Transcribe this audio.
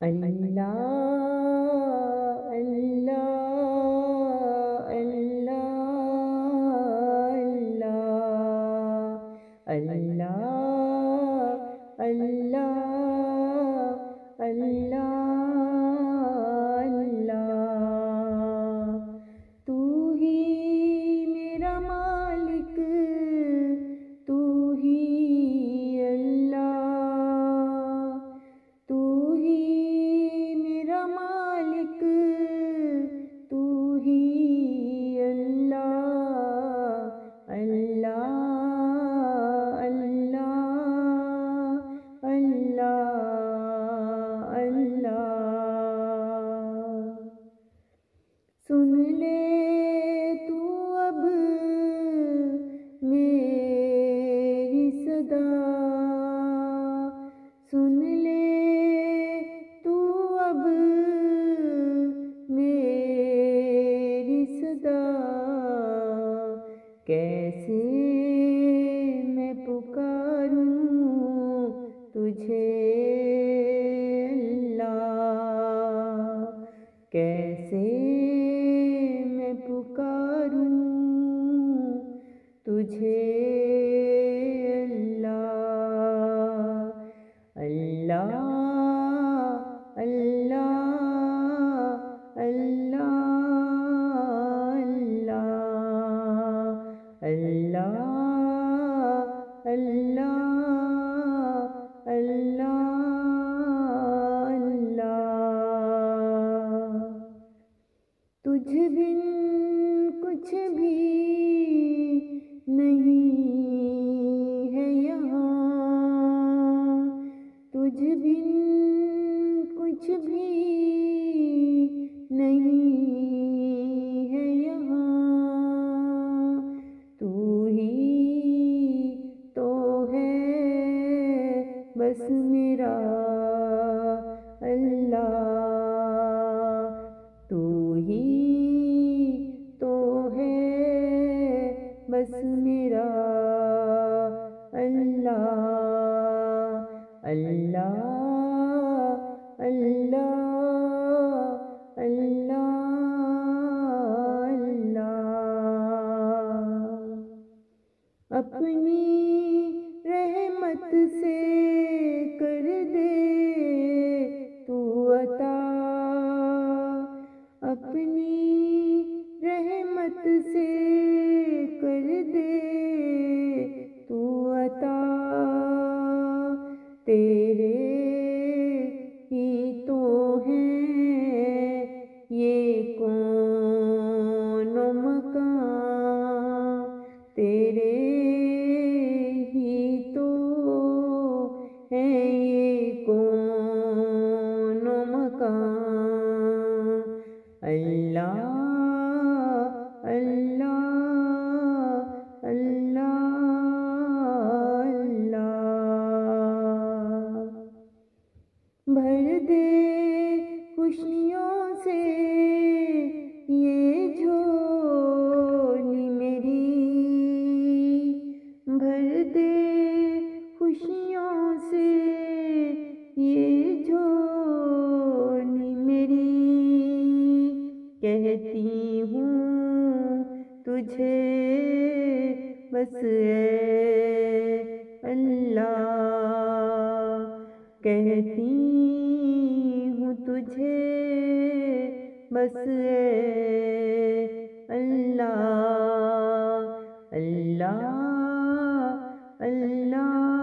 اللہ اللہ اللہ اللہ اللہ اللہ اللہ تو ہی میرا مالک، تو ہی اللہ، تو ہی میرا مالک، تو ہی اللہ اللہ اللہ اللہ۔ سن لے تو اب میری صدا، سن لے تو اب میری صدا، کیسے میں پکاروں تجھے اللہ، کیسے میں پکاروں تجھے اللہ اللہ اللہ اللہ اللہ اللہ اللہ اللہ۔ تجھ بن کچھ بھی نہیں ہے یہاں، تجھ بن کچھ بھی نہیں ہے یہاں، تو ہی تو ہے بس میرا اللہ، تو ہی تو ہے بس میرا اللہ اللہ اللہ اللہ اللہ۔ اپنی رحمت سے کر دے تو عطا، اپنی رحمت سے کر دے تو عطا، تیرے ہی تو ہیں یہ کون و مکان، تیرے ہی تو ہیں یہ کون و مکان، اللہ اللہ اللہ اللہ۔ بھر دے خوشیوں سے یہ جھولی میری، بھر دے خوشیوں سے یہ جھولی میری، کہتی ہوں تجھے بس اے اللہ، کہتی ہوں تجھے بس اے اللہ اللہ اللہ